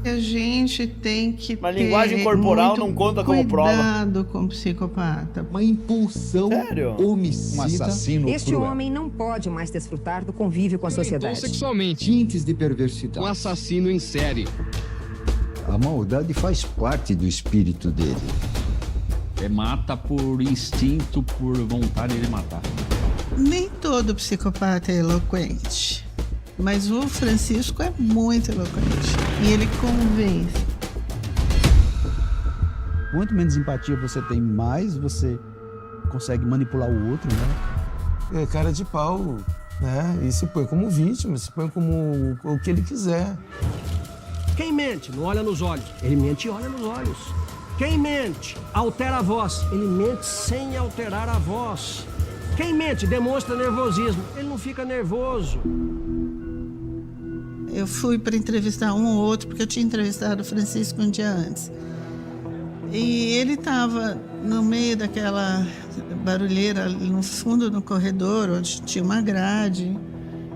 A gente tem que Mas linguagem corporal não conta como prova. Cuidado com o psicopata. Uma impulsão homicida. Um assassino Este cruel. homem não pode mais desfrutar do convívio com a sociedade. Sexualmente. Tintes de perversidade. Um assassino em série. A maldade faz parte do espírito dele. Mata por instinto, por vontade de matar. Nem todo psicopata é eloquente, mas o Francisco é muito eloquente e ele convence. Quanto menos empatia você tem, mais você consegue manipular o outro, né? É cara de pau, né? E se põe como vítima, se põe como o que ele quiser. Quem mente não olha nos olhos, ele mente e olha nos olhos. Quem mente altera a voz, ele mente sem alterar a voz. Quem mente demonstra nervosismo, ele não fica nervoso. Eu fui para entrevistar um ou outro, porque eu tinha entrevistado o Francisco um dia antes. E ele estava no meio daquela barulheira, no fundo do corredor, onde tinha uma grade.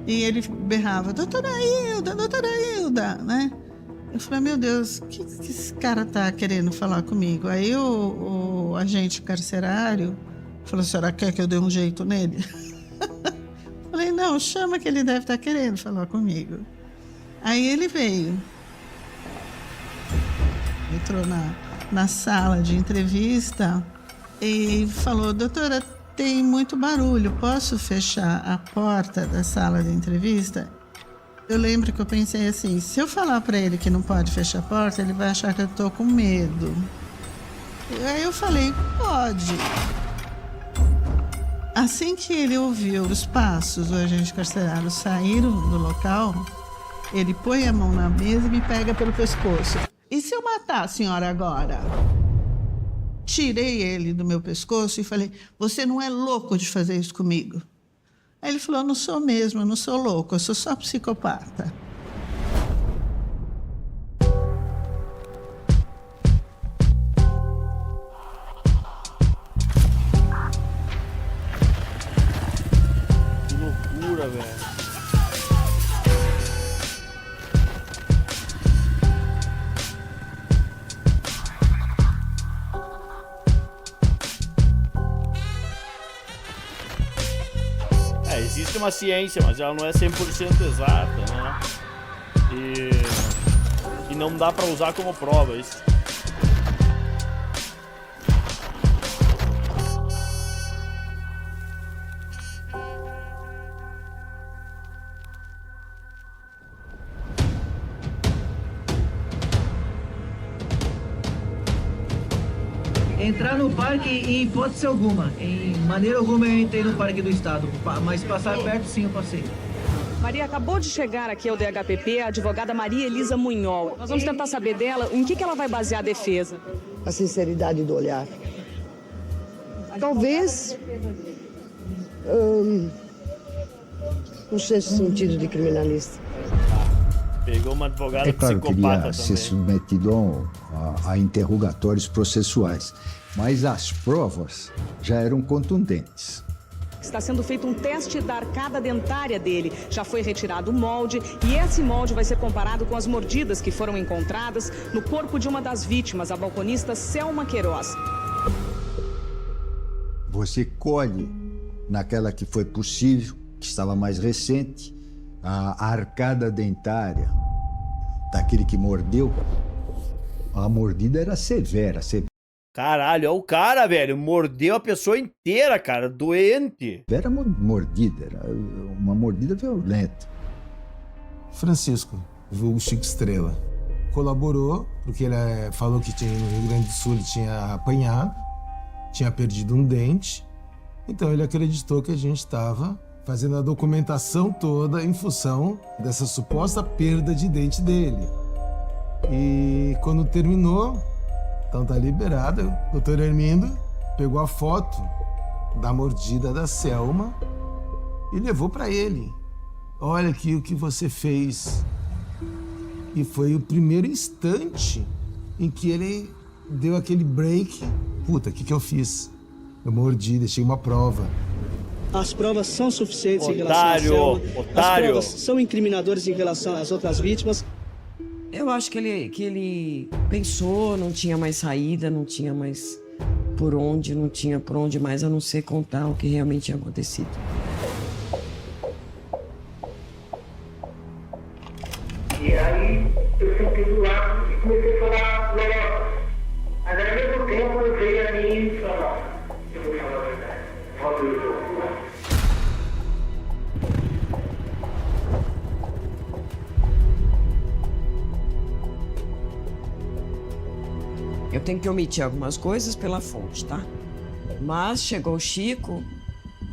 E ele berrava, doutora Hilda, né? Eu falei, meu Deus, o que esse cara tá querendo falar comigo? Aí o agente carcerário falou, a senhora quer que eu dê um jeito nele? Falei, não, chama que ele deve estar querendo falar comigo. Aí ele veio. Entrou na sala de entrevista e falou, doutora, tem muito barulho, posso fechar a porta da sala de entrevista? Eu lembro que eu pensei assim, se eu falar para ele que não pode fechar a porta, ele vai achar que eu tô com medo. E aí eu falei, pode. Assim que ele ouviu os passos do agente carcerário saíram do local, ele põe a mão na mesa e me pega pelo pescoço. E se eu matar a senhora agora? Tirei ele do meu pescoço e falei, você não é louco de fazer isso comigo? Aí ele falou, eu não sou mesmo, eu não sou louco, eu sou só psicopata. Que loucura, velho. Existe uma ciência, mas ela não é 100% exata, né? E não dá pra usar como prova isso. Entrar no parque em hipótese alguma. Em maneira alguma eu entrei no Parque do Estado. Mas passar perto, sim, eu passei. Maria, acabou de chegar aqui ao DHPP a advogada Maria Elisa Munhol. Nós vamos tentar saber dela em que ela vai basear a defesa. A sinceridade do olhar. Talvez... um sexto sentido de criminalista. Pegou uma advogada É claro que ele psicopata ia também. ser submetido a interrogatórios processuais, mas as provas já eram contundentes. Está sendo feito um teste da arcada dentária dele. Já foi retirado o molde e esse molde vai ser comparado com as mordidas que foram encontradas no corpo de uma das vítimas, a balconista Selma Queiroz. Você colhe naquela que foi possível, que estava mais recente, a arcada dentária daquele que mordeu. A mordida era severa. Caralho, olha o cara, velho. Mordeu a pessoa inteira, cara. Doente. Era mordida, era uma mordida violenta. Francisco, o Chico Estrela, colaborou, porque ele falou que no Rio Grande do Sul ele tinha apanhado, tinha perdido um dente. Então ele acreditou que a gente estava fazendo a documentação toda em função dessa suposta perda de dente dele. E quando terminou, então tá liberado, o doutor Hermindo pegou a foto da mordida da Selma e levou para ele. Olha aqui o que você fez. E foi o primeiro instante em que ele deu aquele break. Puta, o que eu fiz? Eu mordi, deixei uma prova. As provas são suficientes em relação Otário, à Selma. otário. As provas são incriminadoras em relação às outras vítimas. Eu acho que ele pensou, não tinha mais saída, não tinha mais não tinha por onde mais a não ser contar o que realmente tinha acontecido. E aí eu sentei do lado e comecei a falar lorota. Mas ao mesmo tempo eu veio a mim e falei, nossa, eu vou falar a verdade. Volta o jogo. Eu tenho que omitir algumas coisas pela fonte, tá? Mas chegou o Chico,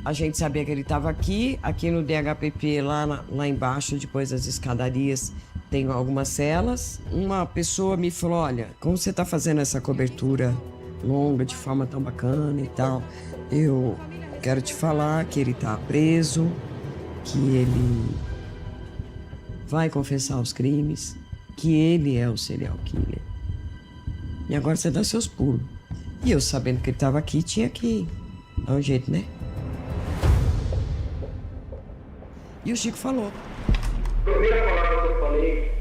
a gente sabia que ele estava aqui no DHPP, lá embaixo, depois das escadarias, tem algumas celas. Uma pessoa me falou, olha, como você está fazendo essa cobertura longa, de forma tão bacana e tal, eu quero te falar que ele está preso, que ele vai confessar os crimes, que ele é o serial killer. E agora você dá seus pulos. E eu, sabendo que ele estava aqui, tinha que dar um jeito, né? E o Chico falou. A primeira palavra que eu falei,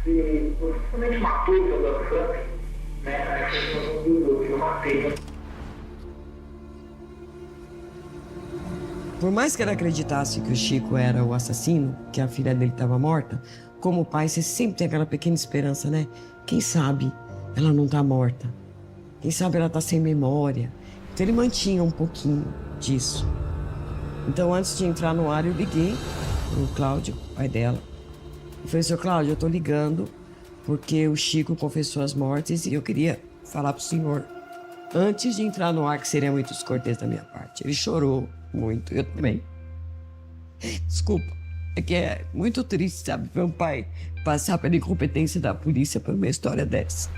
você nem matou o Teodoro Frank, né? Eu matei. Por mais que ele acreditasse que o Chico era o assassino, que a filha dele estava morta, como pai, você sempre tem aquela pequena esperança, né? Quem sabe ela não tá morta. Quem sabe ela tá sem memória. Então ele mantinha um pouquinho disso. Então antes de entrar no ar eu liguei pro Cláudio, pai dela. E falei, seu Cláudio, eu tô ligando porque o Chico confessou as mortes e eu queria falar pro senhor. Antes de entrar no ar, que seria muito descortês da minha parte. Ele chorou muito, eu também. Desculpa, é que é muito triste, sabe? Ver um pai passar pela incompetência da polícia por uma história dessa.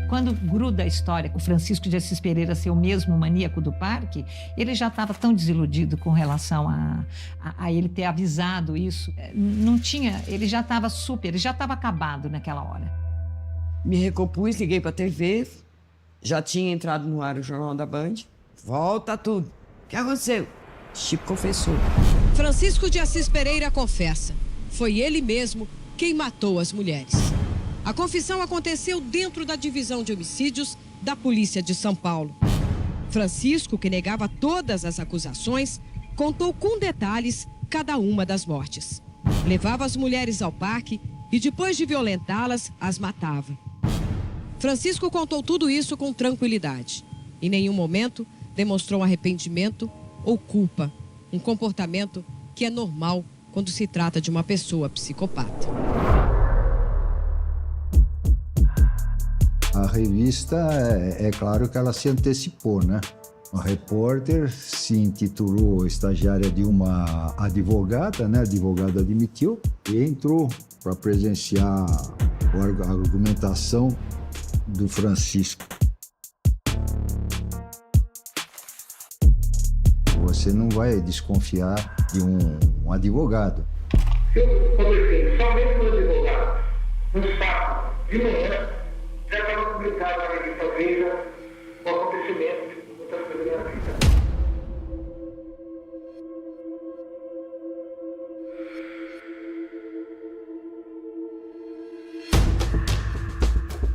Quando gruda a história, o Francisco de Assis Pereira ser o mesmo maníaco do parque, ele já estava tão desiludido com relação a ele ter avisado isso. Não tinha, ele já estava acabado naquela hora. Me recompus, liguei para a TV, já tinha entrado no ar o Jornal da Band. Volta tudo. O que aconteceu? Chico confessou. Francisco de Assis Pereira confessa. Foi ele mesmo quem matou as mulheres. A confissão aconteceu dentro da divisão de homicídios da Polícia de São Paulo. Francisco, que negava todas as acusações, contou com detalhes cada uma das mortes. Levava as mulheres ao parque e, depois de violentá-las, as matava. Francisco contou tudo isso com tranquilidade. Em nenhum momento demonstrou arrependimento ou culpa, um comportamento que é normal quando se trata de uma pessoa psicopata. A revista, é claro que ela se antecipou, né? A repórter se intitulou estagiária de uma advogada, né? A advogada admitiu e entrou para presenciar a argumentação do Francisco. Você não vai desconfiar de um advogado. Eu conversei somente com o advogado, no sábado de manhã, já estava publicado na revista Veja o acontecimento de muitas coisas da minha vida.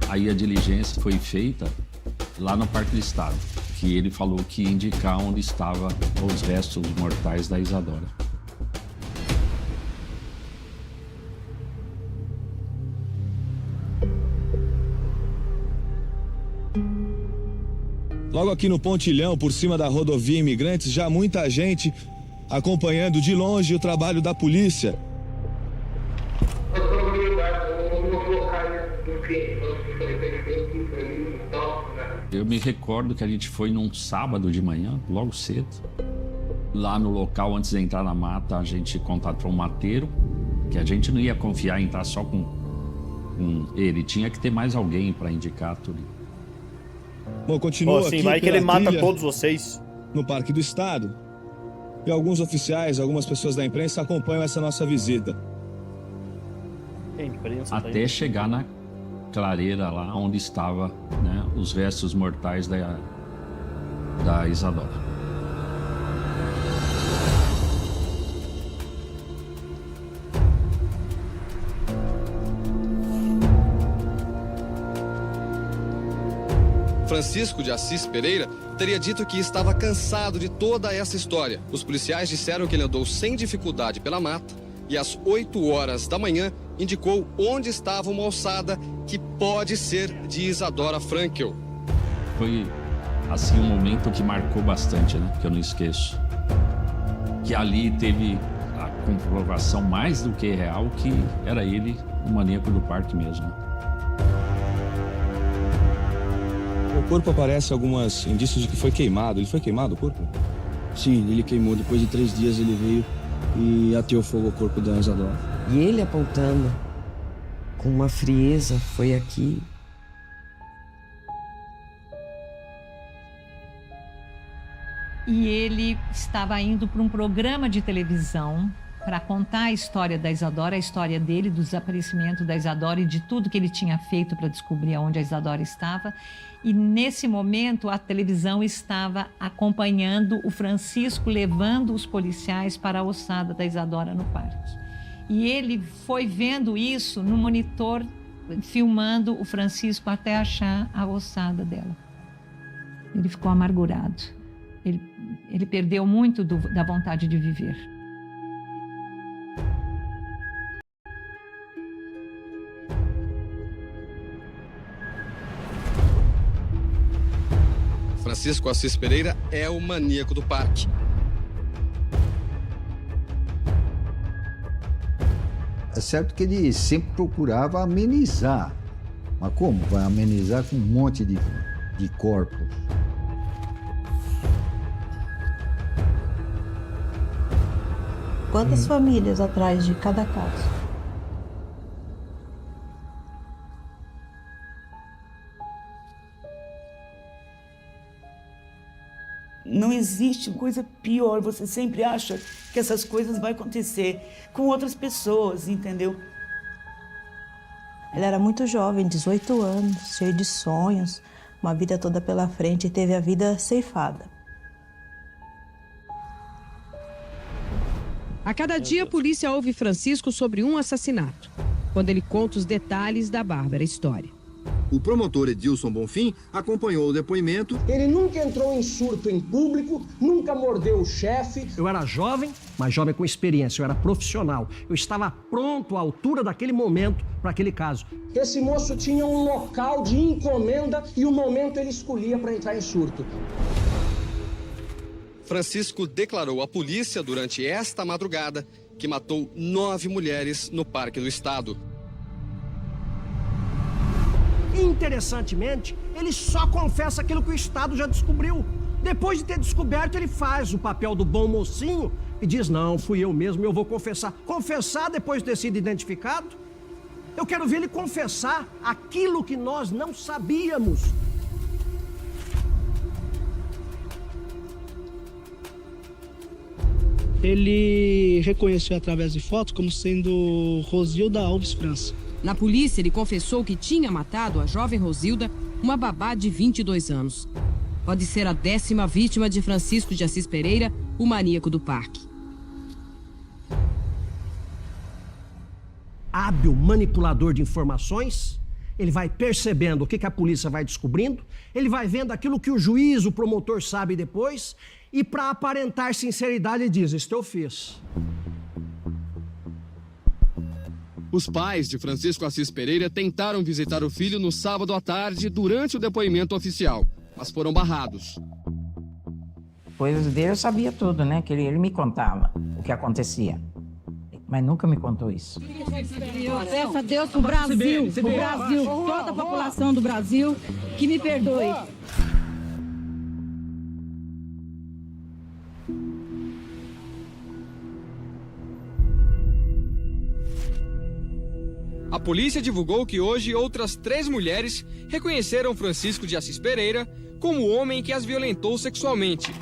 Aí a diligência foi feita lá no Parque do Estado, que ele falou que ia indicar onde estavam os restos mortais da Isadora. Logo aqui no Pontilhão, por cima da rodovia Imigrantes, já muita gente acompanhando de longe o trabalho da polícia. Eu me recordo que a gente foi num sábado de manhã, logo cedo. Lá no local, antes de entrar na mata, a gente contatou um mateiro, que a gente não ia confiar em entrar só com ele. Tinha que ter mais alguém para indicar tudo. Bom, continua assim, aqui vai que ele pela mata trilha, todos vocês. No Parque do Estado. E alguns oficiais, algumas pessoas da imprensa acompanham essa nossa visita. Até chegar na clareira lá onde estava, né, os restos mortais da Isadora. Francisco de Assis Pereira teria dito que estava cansado de toda essa história. Os policiais disseram que ele andou sem dificuldade pela mata e às 8 horas da manhã indicou onde estava uma ossada que pode ser de Isadora Frankel. Foi, assim, um momento que marcou bastante, né? Que eu não esqueço. Que ali teve a comprovação mais do que real que era ele o maníaco do parque mesmo. O corpo aparece alguns indícios de que foi queimado. Ele foi queimado, o corpo? Sim, ele queimou. Depois de 3 dias ele veio e ateou fogo ao corpo da Isadora. E ele apontando com uma frieza, foi aqui. E ele estava indo para um programa de televisão para contar a história da Isadora, a história dele, do desaparecimento da Isadora e de tudo que ele tinha feito para descobrir onde a Isadora estava. E nesse momento a televisão estava acompanhando o Francisco levando os policiais para a ossada da Isadora no parque. E ele foi vendo isso no monitor, filmando o Francisco até achar a ossada dela. Ele ficou amargurado. Ele perdeu muito da vontade de viver. Francisco Assis Pereira é o maníaco do parque. É certo que ele sempre procurava amenizar. Mas como vai amenizar com um monte de corpos? Quantas famílias atrás de cada caso? Não existe coisa pior, você sempre acha que essas coisas vão acontecer com outras pessoas, entendeu? Ela era muito jovem, 18 anos, cheia de sonhos, uma vida toda pela frente e teve a vida ceifada. A cada dia, a polícia ouve Francisco sobre um assassinato, quando ele conta os detalhes da bárbara história. O promotor Edilson Bonfim acompanhou o depoimento. Ele nunca entrou em surto em público, nunca mordeu o chefe. Eu era jovem, mas jovem com experiência, eu era profissional. Eu estava pronto à altura daquele momento para aquele caso. Esse moço tinha um local de encomenda e o momento ele escolhia para entrar em surto. Francisco declarou à polícia durante esta madrugada que matou 9 mulheres no Parque do Estado. Interessantemente, ele só confessa aquilo que o Estado já descobriu. Depois de ter descoberto, ele faz o papel do bom mocinho e diz, não, fui eu mesmo, eu vou confessar. Confessar depois de ter sido identificado? Eu quero ver ele confessar aquilo que nós não sabíamos. Ele reconheceu através de fotos como sendo Rosilda Alves França. Na polícia, ele confessou que tinha matado a jovem Rosilda, uma babá de 22 anos. Pode ser a 10ª vítima de Francisco de Assis Pereira, o maníaco do parque. Hábil manipulador de informações, ele vai percebendo o que a polícia vai descobrindo, ele vai vendo aquilo que o juiz, o promotor sabe depois, e para aparentar sinceridade ele diz, isto eu fiz. Os pais de Francisco Assis Pereira tentaram visitar o filho no sábado à tarde durante o depoimento oficial, mas foram barrados. Coisas dele eu sabia tudo, né? Que ele me contava o que acontecia. Mas nunca me contou isso. Peço a Deus pro Brasil, toda a população do Brasil, que me perdoe. A polícia divulgou que hoje outras 3 mulheres reconheceram Francisco de Assis Pereira como o homem que as violentou sexualmente.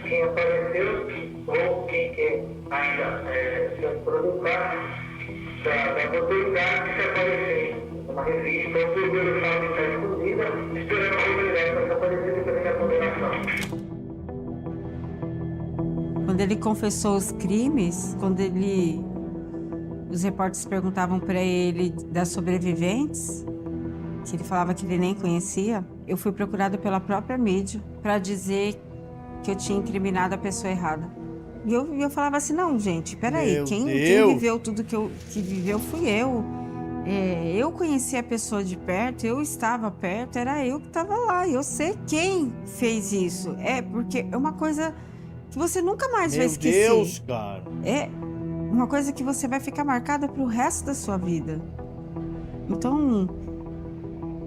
Quem apareceu ou quem quer ainda se produzir da oportunidade de se aparecer. Uma revista, ou por pelo fato de estar escondida, esperando a oportunidade para se aparecer e também a condenação. Quando Quando ele confessou os crimes, os repórteres perguntavam para ele das sobreviventes, que ele falava que ele nem conhecia, eu fui procurada pela própria mídia para dizer que eu tinha incriminado a pessoa errada. E eu falava assim, não, gente, peraí, quem viveu tudo que viveu fui eu. Eu conheci a pessoa de perto, eu estava perto, era eu que estava lá. Eu sei quem fez isso. Porque é uma coisa que você nunca mais vai esquecer. Meu Deus, cara. É uma coisa que você vai ficar marcada pro resto da sua vida. Então,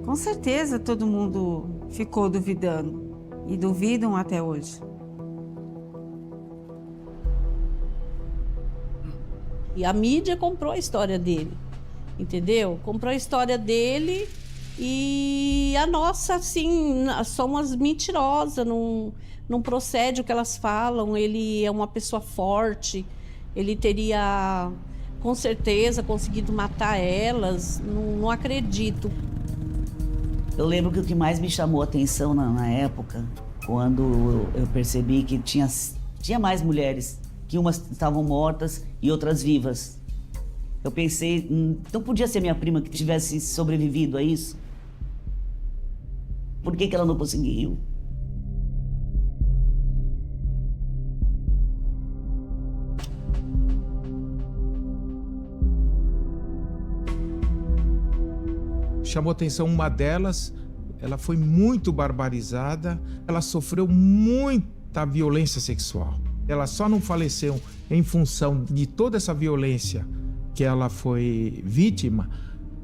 com certeza todo mundo ficou duvidando. E duvidam até hoje. E a mídia comprou a história dele, entendeu? Comprou a história dele e a nossa, assim, somos mentirosas, não procede o que elas falam. Ele é uma pessoa forte, ele teria, com certeza, conseguido matar elas, não acredito. Eu lembro que o que mais me chamou a atenção na época, quando eu percebi que tinha mais mulheres, que umas estavam mortas e outras vivas. Eu pensei, não podia ser minha prima que tivesse sobrevivido a isso? Por que ela não conseguiu? Chamou atenção uma delas, ela foi muito barbarizada, ela sofreu muita violência sexual. Ela só não faleceu em função de toda essa violência que ela foi vítima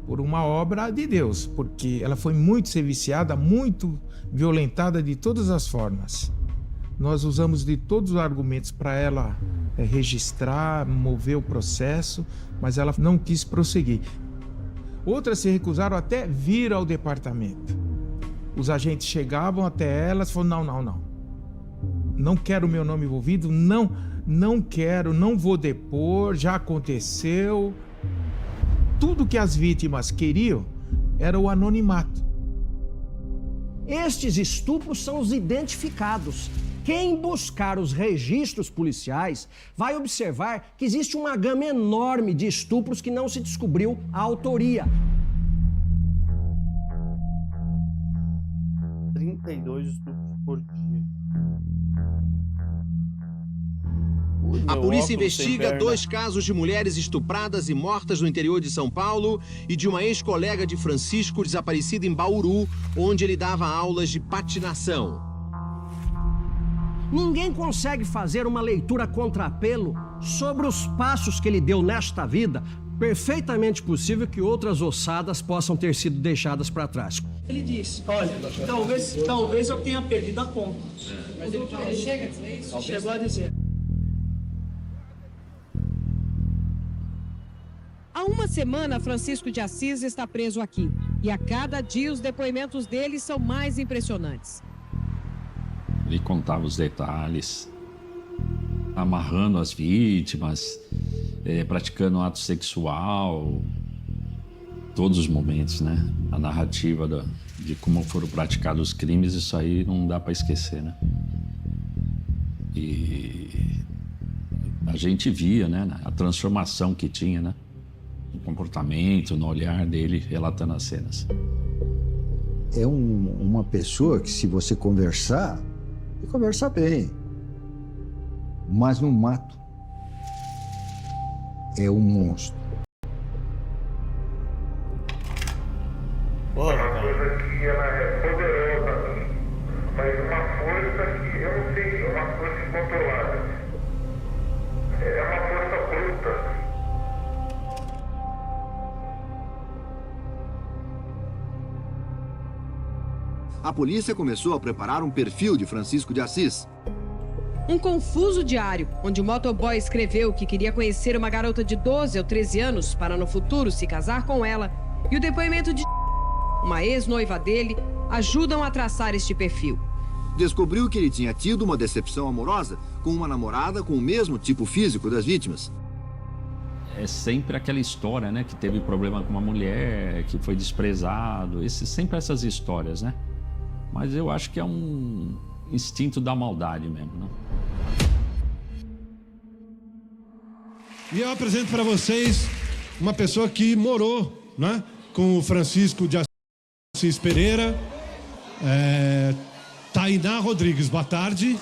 por uma obra de Deus, porque ela foi muito serviciada, muito violentada de todas as formas. Nós usamos de todos os argumentos para ela registrar, mover o processo, mas ela não quis prosseguir. Outras se recusaram até vir ao departamento. Os agentes chegavam até elas e falaram, não quero o meu nome envolvido, não quero, não vou depor, já aconteceu. Tudo que as vítimas queriam era o anonimato. Estes estupros são os identificados. Quem buscar os registros policiais vai observar que existe uma gama enorme de estupros que não se descobriu a autoria. 32 estupros por dia. A polícia investiga 2 casos de mulheres estupradas e mortas no interior de São Paulo e de uma ex-colega de Francisco desaparecida em Bauru, onde ele dava aulas de patinação. Ninguém consegue fazer uma leitura contrapelo sobre os passos que ele deu nesta vida. Perfeitamente possível que outras ossadas possam ter sido deixadas para trás. Ele disse, olha, talvez eu tenha perdido a conta. Mas ele chega a dizer isso? Chegou a dizer. Há uma semana, Francisco de Assis está preso aqui. E a cada dia os depoimentos dele são mais impressionantes. Ele contava os detalhes, amarrando as vítimas, praticando ato sexual, todos os momentos, né? A narrativa de como foram praticados os crimes, isso aí não dá para esquecer, né? E a gente via, né, a transformação que tinha, né? No comportamento, no olhar dele, relatando as cenas. É uma pessoa que, se você conversar, conversa bem, mas no mato é um monstro. Uma coisa que ela é poderosa, mas uma força que eu não sei, é uma força incontrolável. É uma força bruta. A polícia começou a preparar um perfil de Francisco de Assis. Um confuso diário, onde o motoboy escreveu que queria conhecer uma garota de 12 ou 13 anos para no futuro se casar com ela, e o depoimento de uma ex-noiva dele, ajudam a traçar este perfil. Descobriu que ele tinha tido uma decepção amorosa com uma namorada com o mesmo tipo físico das vítimas. É sempre aquela história, né? Que teve problema com uma mulher, que foi desprezado, sempre essas histórias, né? Mas eu acho que é um instinto da maldade mesmo, né? E eu apresento para vocês uma pessoa que morou, né, com o Francisco de Assis Pereira, Tainá Rodrigues. Boa tarde.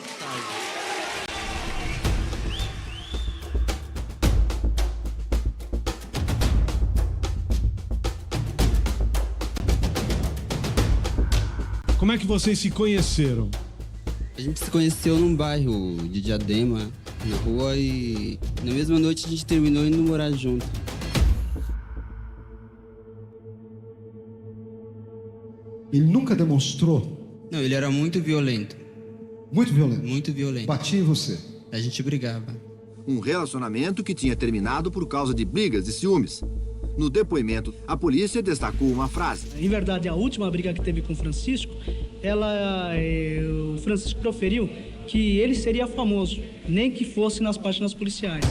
Como é que vocês se conheceram? A gente se conheceu num bairro de Diadema, na rua, e na mesma noite a gente terminou indo morar junto. Ele nunca demonstrou? Não, ele era muito violento. Muito violento? Muito violento. Batia em você? A gente brigava. Um relacionamento que tinha terminado por causa de brigas e ciúmes. No depoimento, a polícia destacou uma frase. Em verdade, a última briga que teve com o Francisco, o Francisco proferiu que ele seria famoso, nem que fosse nas páginas policiais.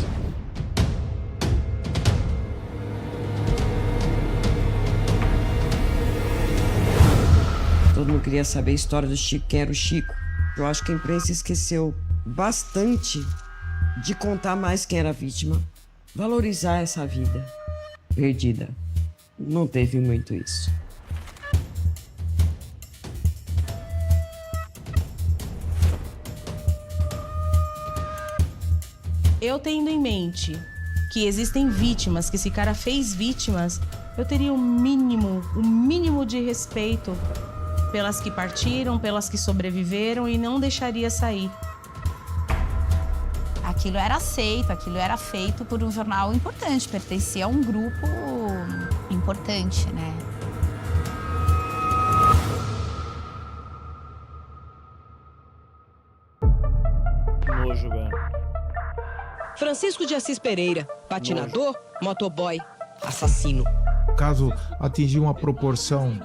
Todo mundo queria saber a história do Chico, quem era o Chico. Eu acho que a imprensa esqueceu bastante de contar mais quem era a vítima, valorizar essa vida perdida. Não teve muito isso. Eu tendo em mente que existem vítimas, que esse cara fez vítimas, eu teria o mínimo de respeito pelas que partiram, pelas que sobreviveram e não deixaria sair. Aquilo era aceito, aquilo era feito por um jornal importante, pertencia a um grupo importante, né? Nojo, velho. Francisco de Assis Pereira, patinador, motoboy, assassino. O caso atingiu uma proporção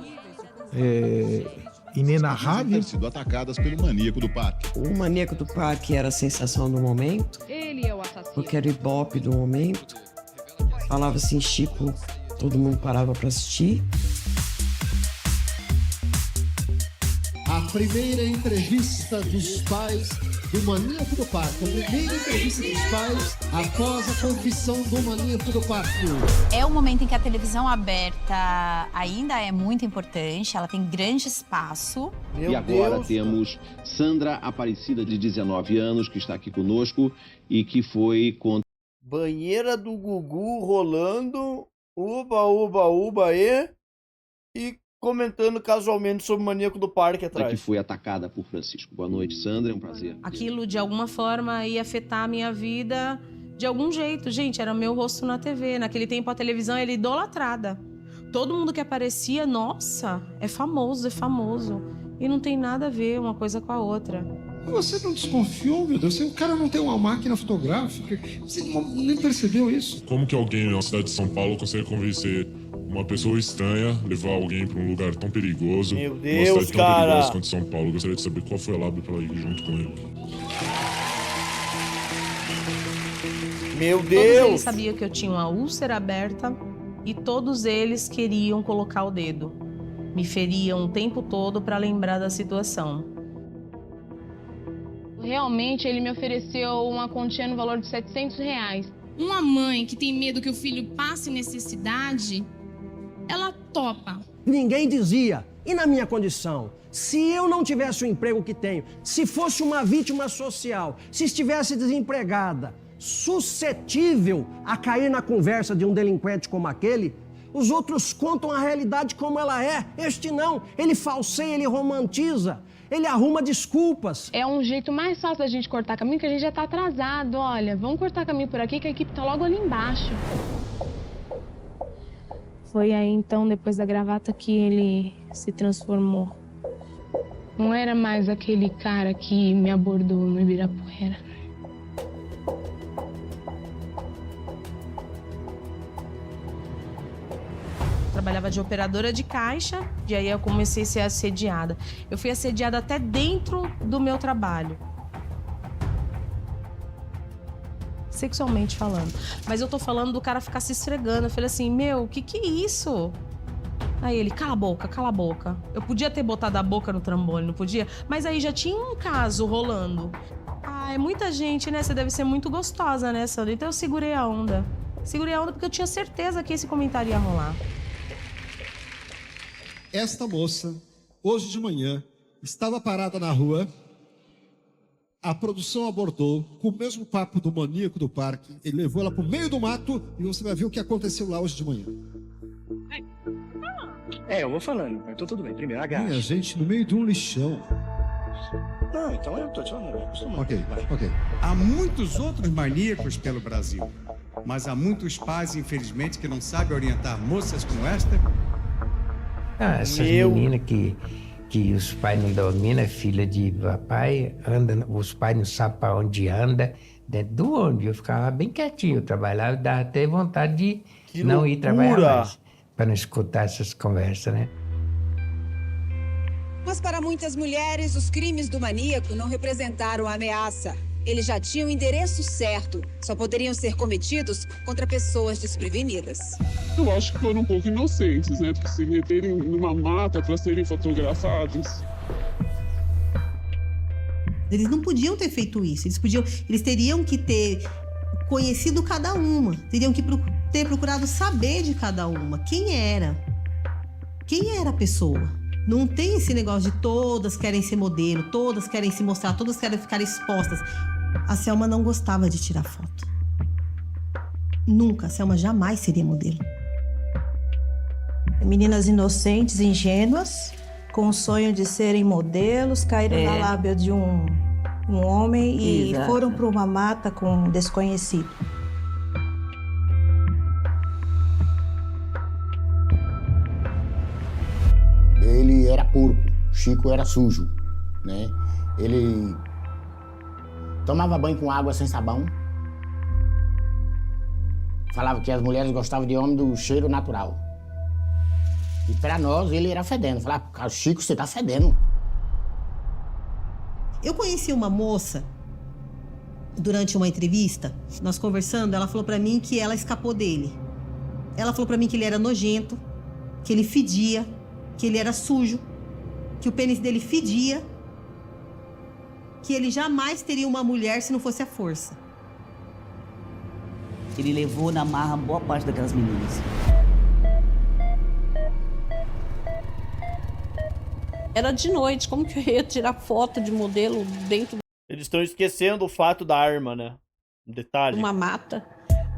inenarrável. Ter sido atacadas pelo maníaco do parque. O maníaco do parque era a sensação do momento. Ele é o assassino. Porque era o ibope do momento. Falava assim, Chico, todo mundo parava para assistir. A primeira entrevista dos pais do maníaco do parque. A primeira entrevista dos pais após a confissão do maníaco do parque. É um momento em que a televisão aberta ainda é muito importante, ela tem grande espaço. E agora temos Sandra Aparecida, de 19 anos, que está aqui conosco e que foi contra... Banheira do Gugu rolando, uba, uba, uba, e comentando casualmente sobre o maníaco do parque atrás. Que foi atacada por Francisco. Boa noite, Sandra, é um prazer. Aquilo, de alguma forma, ia afetar a minha vida de algum jeito. Gente, era meu rosto na TV. Naquele tempo, a televisão era idolatrada. Todo mundo que aparecia, nossa, é famoso, é famoso. E não tem nada a ver uma coisa com a outra. Você não desconfiou, meu Deus? O cara não tem uma máquina fotográfica. Você nem percebeu isso? Como que alguém na cidade de São Paulo consegue convencer uma pessoa estranha, levar alguém para um lugar tão perigoso? Meu uma Deus, cidade tão cara! perigosa quanto São Paulo. Gostaria de saber qual foi a lábia para ir junto com ele. Meu Todos Deus! eles sabiam que eu tinha uma úlcera aberta e todos eles queriam colocar o dedo. Me feriam o tempo todo para lembrar da situação. Realmente, ele me ofereceu uma quantia no valor de R$700. Uma mãe que tem medo que o filho passe necessidade, ela topa. Ninguém dizia, e na minha condição, se eu não tivesse o emprego que tenho, se fosse uma vítima social, se estivesse desempregada, suscetível a cair na conversa de um delinquente como aquele, os outros contam a realidade como ela é. Este não, ele falseia, ele romantiza. Ele arruma desculpas. É um jeito mais fácil da gente cortar caminho, que a gente já tá atrasado. Olha, vamos cortar caminho por aqui, que a equipe tá logo ali embaixo. Foi aí, então, depois da gravata, que ele se transformou. Não era mais aquele cara que me abordou no Ibirapuera. Trabalhava de operadora de caixa e aí eu comecei a ser assediada. Eu fui assediada até dentro do meu trabalho. Sexualmente falando. Mas eu tô falando do cara ficar se esfregando. Eu falei assim, meu, que é isso? Aí ele, cala a boca, cala a boca. Eu podia ter botado a boca no trambolho, não podia? Mas aí já tinha um caso rolando. Ah, é muita gente, né? Você deve ser muito gostosa, né, Sandra? Então eu segurei a onda. Segurei a onda porque eu tinha certeza que esse comentário ia rolar. Esta moça, hoje de manhã, estava parada na rua. A produção abordou com o mesmo papo do maníaco do parque. Ele levou ela para o meio do mato e você vai ver o que aconteceu lá hoje de manhã. Eu vou falando, então tudo bem. Primeiro, agacha. Minha gente, no meio de um lixão. Não, então eu tô te falando. Ok. Há muitos outros maníacos pelo Brasil, mas há muitos pais, infelizmente, que não sabem orientar moças como esta. Essas meninas que os pais não dominam, filha de papai, os pais não sabem para onde anda, dentro do ônibus. Eu ficava bem quietinho, eu trabalhava, dava até vontade de não ir trabalhar mais, para não escutar essas conversas, né? Mas para muitas mulheres, os crimes do maníaco não representaram ameaça. Eles já tinham o endereço certo. Só poderiam ser cometidos contra pessoas desprevenidas. Eu acho que foram um pouco inocentes, né? Porque se meterem numa mata para serem fotografados. Eles não podiam ter feito isso. Eles teriam que ter conhecido cada uma. Teriam que ter procurado saber de cada uma. Quem era a pessoa? Não tem esse negócio de todas querem ser modelo, todas querem se mostrar, todas querem ficar expostas. A Selma não gostava de tirar foto. Nunca. A Selma jamais seria modelo. Meninas inocentes, ingênuas, com o sonho de serem modelos, caíram na lábia de um homem e foram para uma mata com um desconhecido. Ele era porco, Chico era sujo, né? Ele tomava banho com água sem sabão. Falava que as mulheres gostavam de homem do cheiro natural. E para nós ele era fedendo. Falava, Chico, você tá fedendo. Eu conheci uma moça durante uma entrevista, nós conversando, ela falou para mim que ela escapou dele. Ela falou para mim que ele era nojento, que ele fedia, que ele era sujo, que o pênis dele fedia, que ele jamais teria uma mulher se não fosse a força. Ele levou na marra boa parte daquelas meninas. Era de noite, como que eu ia tirar foto de modelo dentro... Eles estão esquecendo o fato da arma, né? Um detalhe. Uma mata.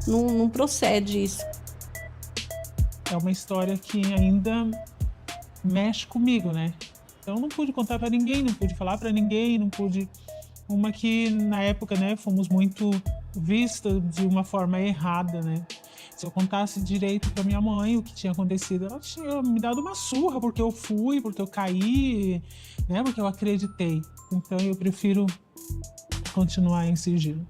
Não procede isso. É uma história que ainda mexe comigo, né? Então não pude contar pra ninguém, não pude falar pra ninguém, não pude... Uma que na época, né, fomos muito vistas de uma forma errada, né? Se eu contasse direito pra minha mãe o que tinha acontecido, ela tinha me dado uma surra porque eu fui, porque eu caí, né? Porque eu acreditei. Então eu prefiro continuar em sigilo.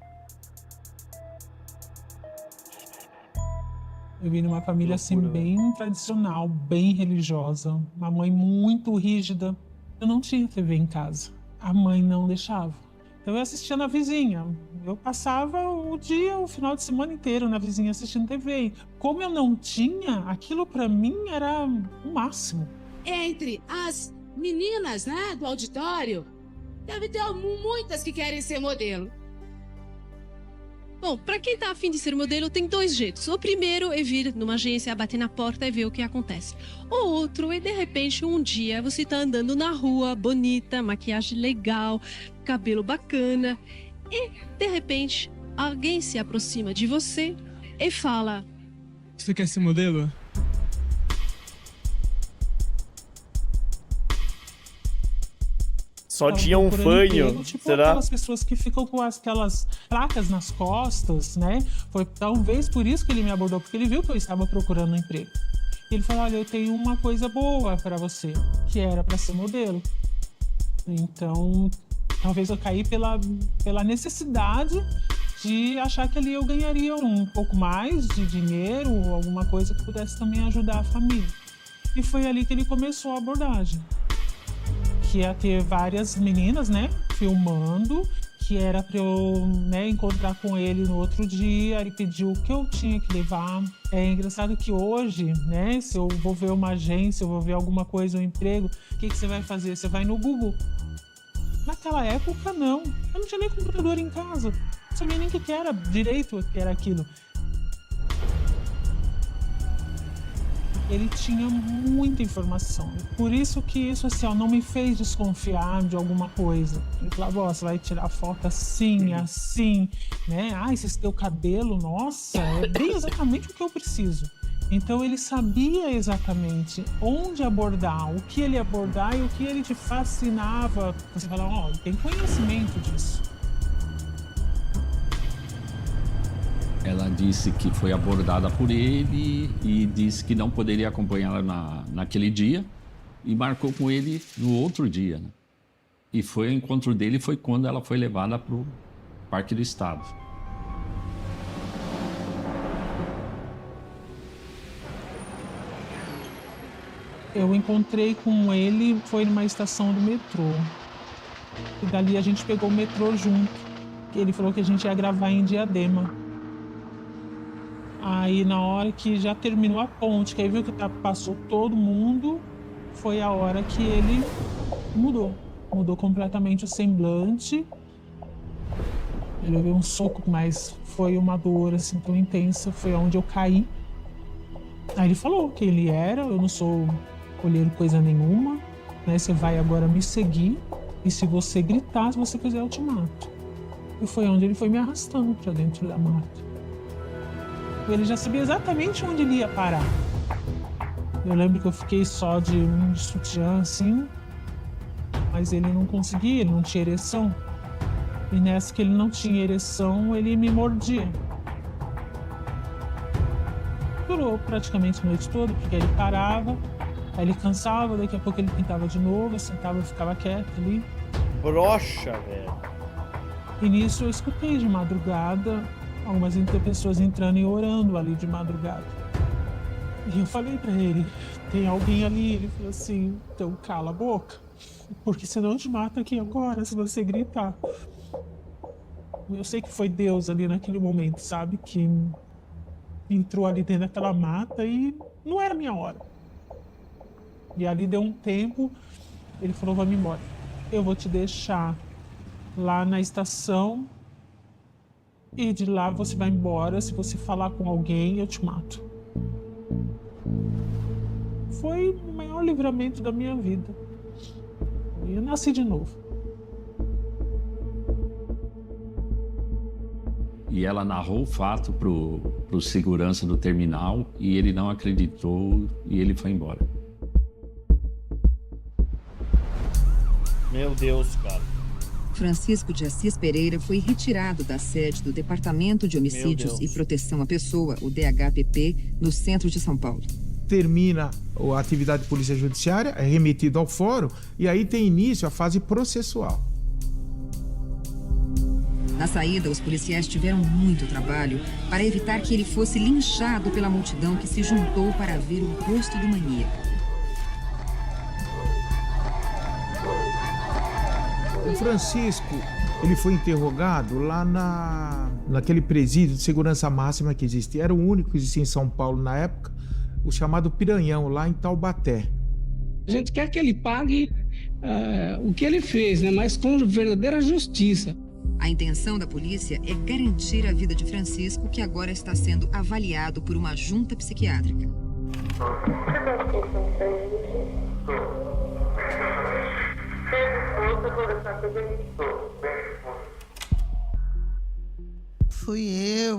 Eu vim numa família assim bem tradicional, bem religiosa. Uma mãe muito rígida. Eu não tinha TV em casa. A mãe não deixava. Então eu assistia na vizinha. Eu passava o dia, o final de semana inteiro na vizinha assistindo TV. Como eu não tinha, aquilo pra mim era o máximo. Entre as meninas, né, do auditório, deve ter muitas que querem ser modelo. Bom, pra quem tá afim de ser modelo, tem dois jeitos. O primeiro é vir numa agência, bater na porta e ver o que acontece. O outro é, de repente, um dia você tá andando na rua, bonita, maquiagem legal, cabelo bacana, e, de repente, alguém se aproxima de você e fala: Você quer ser modelo? Só tinha um fanho, emprego, tipo será? Aquelas pessoas que ficam com aquelas placas nas costas, né? Foi talvez por isso que ele me abordou, porque ele viu que eu estava procurando um emprego. E ele falou: olha, eu tenho uma coisa boa para você, que era para ser modelo. Então, talvez eu caí pela necessidade de achar que ali eu ganharia um pouco mais de dinheiro ou alguma coisa que pudesse também ajudar a família. E foi ali que ele começou a abordagem. Que ia ter várias meninas, né, filmando, que era para eu, né, encontrar com ele no outro dia. Ele pediu o que eu tinha que levar. É engraçado que hoje, né, se eu vou ver uma agência, eu vou ver alguma coisa, um emprego, o que você vai fazer? Você vai no Google. Naquela época, não. Eu não tinha nem computador em casa. Não sabia nem o que era direito, o que era aquilo. Ele tinha muita informação. Por isso que isso assim, ó, não me fez desconfiar de alguma coisa. Ele falava, ó, você vai tirar foto assim, assim, né? Ah, esse teu cabelo, nossa, é bem exatamente o que eu preciso. Então ele sabia exatamente onde abordar, o que ele abordar e o que ele te fascinava. Você fala, ó, ele tem conhecimento disso. Ela disse que foi abordada por ele e disse que não poderia acompanhá-la naquele dia e marcou com ele no outro dia, né? E o encontro dele foi quando ela foi levada para o Parque do Estado. Eu encontrei com ele, foi numa estação do metrô. E dali a gente pegou o metrô junto. Ele falou que a gente ia gravar em Diadema. Aí na hora que já terminou a ponte, que aí viu que passou todo mundo, foi a hora que ele mudou. Mudou completamente o semblante. Ele levou um soco, mas foi uma dor assim tão intensa, foi onde eu caí. Aí ele falou que ele era, eu não sou olheiro coisa nenhuma, né? Você vai agora me seguir e se você gritar, se você quiser eu te mato. E foi onde ele foi me arrastando para dentro da mata. Ele já sabia exatamente onde ele ia parar. Eu lembro que eu fiquei só de um sutiã assim, mas ele não conseguia, ele não tinha ereção. E nessa que ele não tinha ereção, ele me mordia. Durou praticamente a noite toda, porque ele parava, aí ele cansava, daqui a pouco ele tentava de novo, eu sentava e ficava quieto ali. Broxa, velho. E nisso eu escutei de madrugada algumas pessoas entrando e orando ali de madrugada. E eu falei pra ele, tem alguém ali? Ele falou assim, então cala a boca, porque senão eu te mato aqui agora se você gritar. Eu sei que foi Deus ali naquele momento, sabe? Que entrou ali dentro daquela mata e não era minha hora. E ali deu um tempo, ele falou, vamos embora. Eu vou te deixar lá na estação e de lá você vai embora. Se você falar com alguém, eu te mato. Foi o maior livramento da minha vida. E eu nasci de novo. E ela narrou o fato pro segurança do terminal e ele não acreditou e ele foi embora. Meu Deus, cara. Francisco de Assis Pereira foi retirado da sede do Departamento de Homicídios e Proteção à Pessoa, o DHPP, no centro de São Paulo. Termina a atividade de polícia judiciária, é remetido ao fórum e aí tem início a fase processual. Na saída, os policiais tiveram muito trabalho para evitar que ele fosse linchado pela multidão que se juntou para ver o rosto do maníaco. O Francisco, ele foi interrogado lá naquele presídio de segurança máxima que existia. Era o único que existia em São Paulo na época, o chamado Piranhão, lá em Taubaté. A gente quer que ele pague o que ele fez, né? Mas com verdadeira justiça. A intenção da polícia é garantir a vida de Francisco, que agora está sendo avaliado por uma junta psiquiátrica.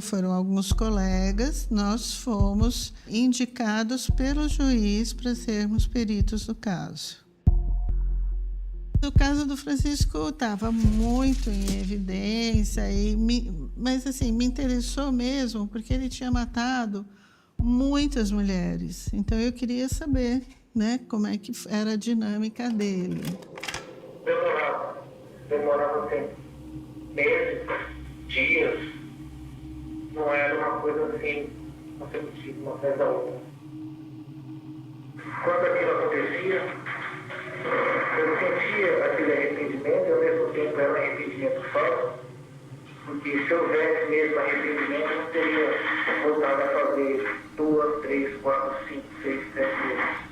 Foram alguns colegas, nós fomos indicados pelo juiz para sermos peritos do caso. O caso do Francisco estava muito em evidência, mas assim, me interessou mesmo porque ele tinha matado muitas mulheres. Então eu queria saber, né, como é que era a dinâmica dele. Demorava assim, meses, dias. Não era uma coisa assim, consecutiva, uma atrás da outra. Quando aquilo acontecia, eu sentia aquele arrependimento e ao mesmo tempo era um arrependimento falso, porque se houvesse mesmo arrependimento, eu não teria voltado a fazer 2, 3, 4, 5, 6, 7 vezes.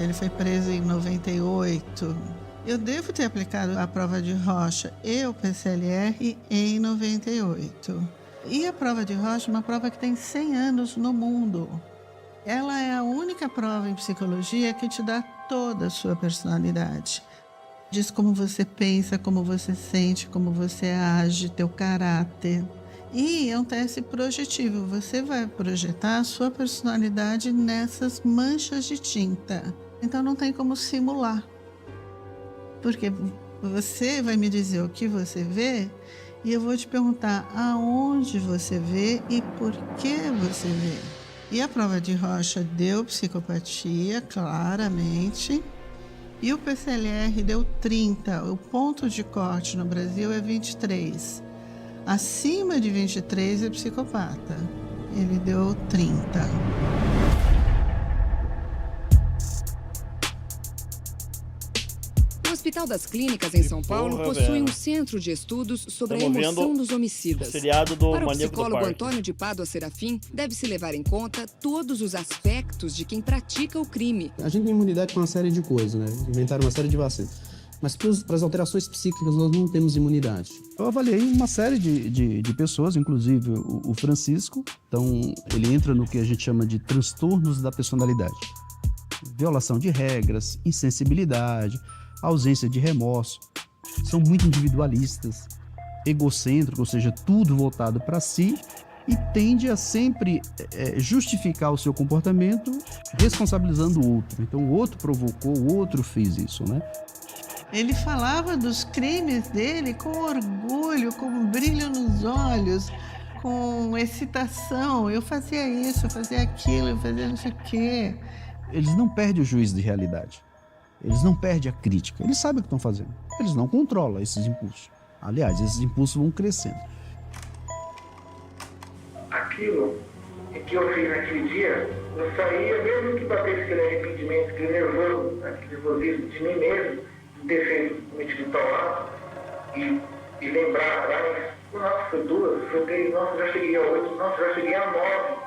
Ele foi preso em 98. Eu devo ter aplicado a prova de Rocha e o PCLR em 98. E a prova de Rocha é uma prova que tem 100 anos no mundo. Ela é a única prova em psicologia que te dá toda a sua personalidade. Diz como você pensa, como você sente, como você age, teu caráter. E é um teste projetivo. Você vai projetar a sua personalidade nessas manchas de tinta. Então não tem como simular. Porque você vai me dizer o que você vê e eu vou te perguntar aonde você vê e por que você vê. E a prova de Rocha deu psicopatia, claramente. E o PCLR deu 30. O ponto de corte no Brasil é 23. Acima de 23 é psicopata. Ele deu 30. O Hospital das Clínicas em São Paulo possui um centro de estudos sobre a emoção dos homicidas. Seriado do Para o Maníaco do psicólogo Parque. Antônio de Pádua Serafim, deve-se levar em conta todos os aspectos de quem pratica o crime. A gente tem imunidade para uma série de coisas, né? Inventaram uma série de vacinas. Mas para as alterações psíquicas nós não temos imunidade. Eu avaliei uma série de pessoas, inclusive o Francisco. Então, ele entra no que a gente chama de transtornos da personalidade. Violação de regras, insensibilidade, ausência de remorso. São muito individualistas, egocêntricos, ou seja, tudo voltado para si, e tende a sempre justificar o seu comportamento responsabilizando o outro. Então, o outro provocou, o outro fez isso, né? Ele falava dos crimes dele com orgulho, com um brilho nos olhos, com excitação. Eu fazia isso, eu fazia aquilo, eu fazia não sei o quê. Eles não perdem o juízo de realidade. Eles não perdem a crítica. Eles sabem o que estão fazendo. Eles não controlam esses impulsos. Aliás, esses impulsos vão crescendo. Aquilo que eu fiz naquele dia, eu saía, mesmo que batesse aquele arrependimento, aquele nervosismo de mim mesmo, de ter feito cometido tal ato, e lembrar atrás, nossa, foi 2, foi 3, nossa, já cheguei a 8, nossa, já cheguei a 9.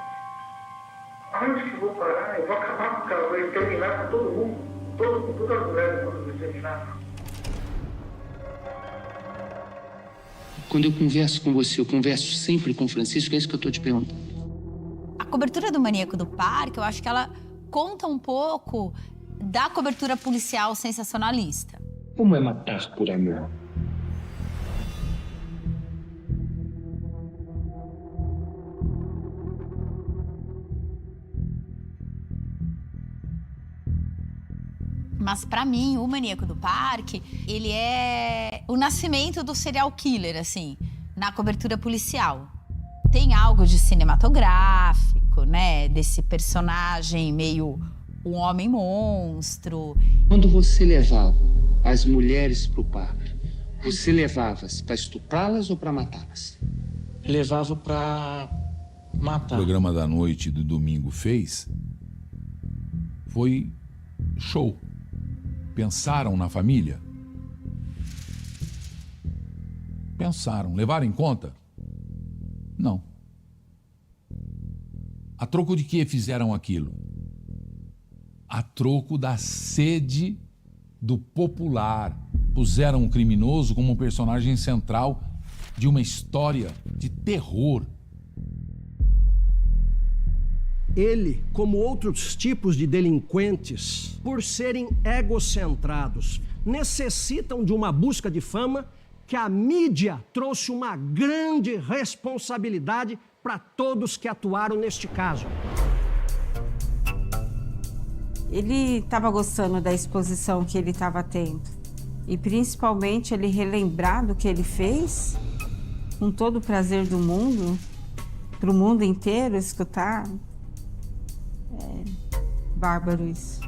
Aonde que eu vou parar? Eu vou acabar com o cara, vou terminar com todo mundo. Todas as mulheres vão terminar. Quando eu converso com você, eu converso sempre com o Francisco, é isso que eu estou te perguntando. A cobertura do Maníaco do Parque, eu acho que ela conta um pouco da cobertura policial sensacionalista. Como é matar por amor? Mas pra mim, o Maníaco do Parque, ele é o nascimento do serial killer, assim, na cobertura policial. Tem algo de cinematográfico, né? Desse personagem meio um homem monstro. Quando você levava as mulheres pro parque, você levava-as para estuprá-las ou para matá-las? Levava para matar. O programa da noite do domingo fez foi show. Pensaram na família? Pensaram. Levaram em conta? Não. A troco de que fizeram aquilo? A troco da sede do popular. Puseram o criminoso como um personagem central de uma história de terror. Ele, como outros tipos de delinquentes, por serem egocentrados, necessitam de uma busca de fama que a mídia trouxe uma grande responsabilidade para todos que atuaram neste caso. Ele estava gostando da exposição que ele estava tendo. E principalmente ele relembrar do que ele fez, com todo o prazer do mundo, para o mundo inteiro escutar. É bárbaro isso.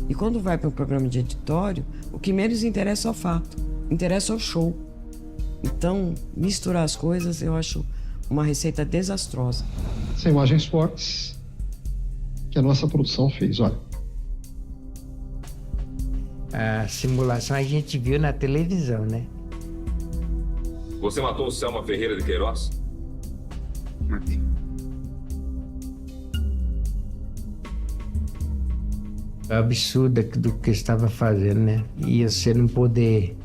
E quando vai para o programa de editório, o que menos interessa é o fato, interessa o show. Então, misturar as coisas eu acho uma receita desastrosa. São imagens fortes que a nossa produção fez, olha. A simulação a gente viu na televisão, né? Você matou o Selma Ferreira de Queiroz? Matei. Absurda do que estava fazendo, né? E você não poder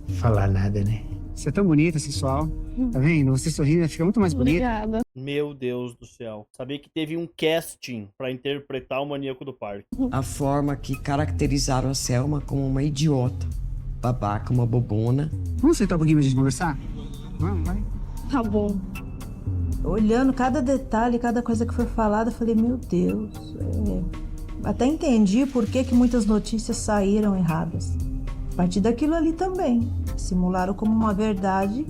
falar nada, né? Você é tão bonita, sensual. Tá vendo? Você sorrindo fica muito mais bonita. Obrigada. Meu Deus do céu. Sabia que teve um casting pra interpretar o Maníaco do Parque. A forma que caracterizaram a Selma como uma idiota, babaca, uma bobona. Vamos sentar um pouquinho pra gente conversar? Vamos, vai. Tá bom. Olhando cada detalhe, cada coisa que foi falada, eu falei, meu Deus. Até entendi por que muitas notícias saíram erradas. A partir daquilo ali também. Simularam como uma verdade,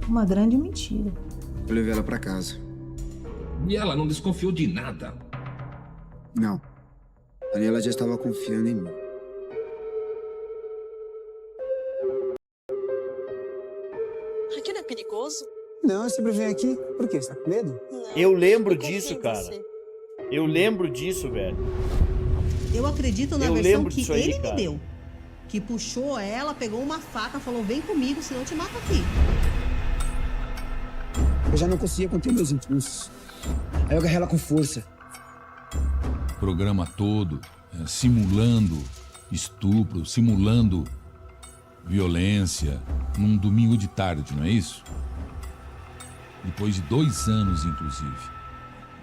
uma grande mentira. Eu levei ela pra casa. E ela não desconfiou de nada? Não. Ali ela já estava confiando em mim. Aqui não é perigoso? Não, eu sempre venho aqui. Por quê? Você tá com medo? Eu lembro disso, cara. Eu lembro disso, velho. Eu acredito na Eu versão lembro que disso aí, ele cara. me deu. Que puxou ela, pegou uma faca, falou, vem comigo, senão eu te mato aqui. Eu já não conseguia conter meus impulsos. Aí eu agarrei ela com força. O programa todo, simulando estupro, simulando violência, num domingo de tarde, não é isso? Depois de 2 anos, inclusive.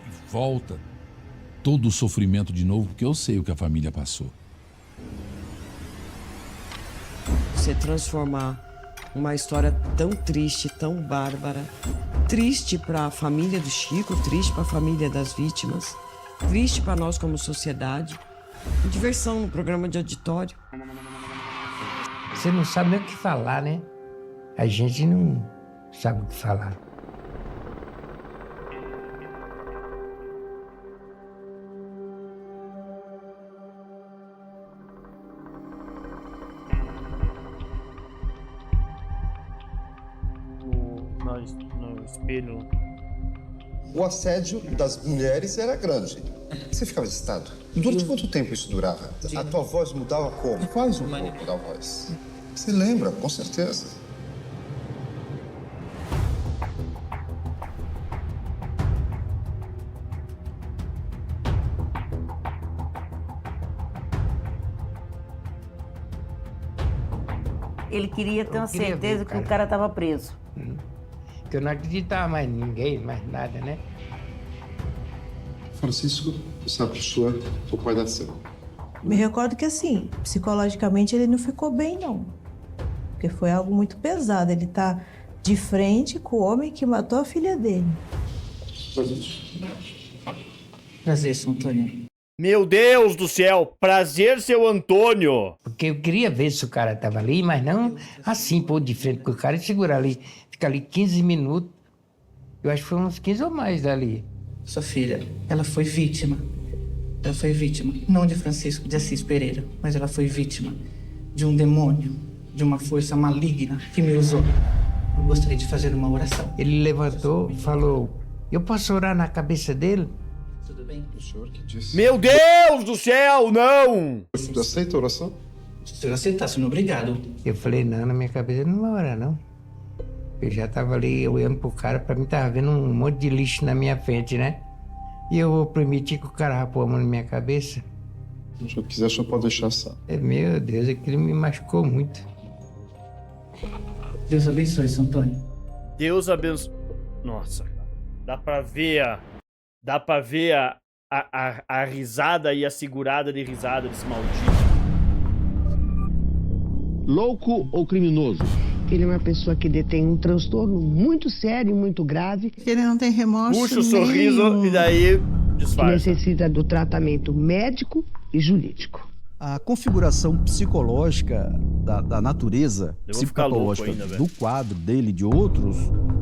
E volta todo o sofrimento de novo, porque eu sei o que a família passou. Você transformar uma história tão triste, tão bárbara, triste para a família do Chico, triste para a família das vítimas, triste para nós como sociedade. Diversão no programa de auditório. Você não sabe nem o que falar, né? A gente não sabe o que falar. No espelho. O assédio das mulheres era grande. Você ficava excitado? Durante quanto tempo isso durava? A tua voz mudava como? Quais um pouco da voz? Você lembra, com certeza. Ele queria ter uma certeza que o cara estava preso. Que eu não acreditava mais em ninguém, mais nada, né? Francisco, essa pessoa foi o pai da Selma. Me recordo que, assim, psicologicamente ele não ficou bem, não. Porque foi algo muito pesado. Ele tá de frente com o homem que matou a filha dele. Prazer, seu Antônio. Meu Deus do céu! Prazer, seu Antônio! Porque eu queria ver se o cara tava ali, mas não assim, pôr de frente com o cara e segurar ali. Ficar ali 15 minutos. Eu acho que foi uns 15 ou mais dali. Sua filha, ela foi vítima. Ela foi vítima, não de Francisco de Assis Pereira, mas ela foi vítima de um demônio, de uma força maligna que me usou. Eu gostaria de fazer uma oração. Ele levantou e falou, eu posso orar na cabeça dele? Tudo bem? O senhor que disse. Meu Deus do céu, não! Você aceita a oração? Se o senhor aceitasse, não, obrigado. Eu falei, não, na minha cabeça não vai orar, não. Eu já tava ali olhando pro cara, pra mim tava vendo um monte de lixo na minha frente, né? E eu vou permitir que o cara pôr a mão na minha cabeça? Se o senhor quiser, o senhor pode deixar só. Meu Deus, aquilo me machucou muito. Deus abençoe, seu Antônio. Deus abençoe. Nossa, cara. Dá pra ver a risada e a segurada de risada desse maldito. Louco ou criminoso? Ele é uma pessoa que detém um transtorno muito sério e muito grave. Ele não tem remorso. Puxa o sorriso e daí disfarça. Necessita do tratamento médico e jurídico. A configuração psicológica da natureza psicopatológica ainda, do quadro dele e de outros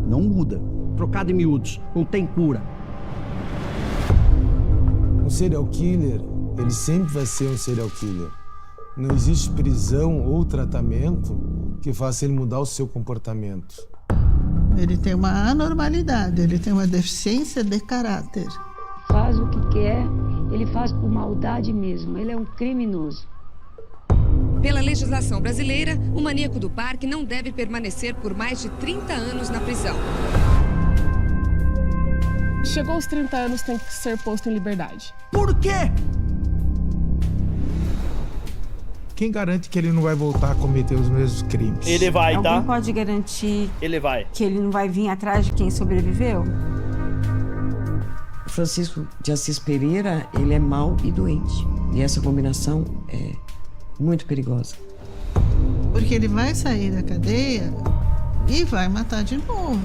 não muda. Trocado em miúdos, não tem cura. Um serial killer, ele sempre vai ser um serial killer. Não existe prisão ou tratamento que faça ele mudar o seu comportamento. Ele tem uma anormalidade, ele tem uma deficiência de caráter. Faz o que quer, ele faz por maldade mesmo, ele é um criminoso. Pela legislação brasileira, o maníaco do parque não deve permanecer por mais de 30 anos na prisão. Chegou aos 30 anos, tem que ser posto em liberdade. Por quê? Quem garante que ele não vai voltar a cometer os mesmos crimes? Ele vai, tá? Alguém pode garantir Ele vai. que ele não vai vir atrás de quem sobreviveu? Francisco de Assis Pereira, ele é mau e doente. E essa combinação é muito perigosa. Porque ele vai sair da cadeia e vai matar de novo.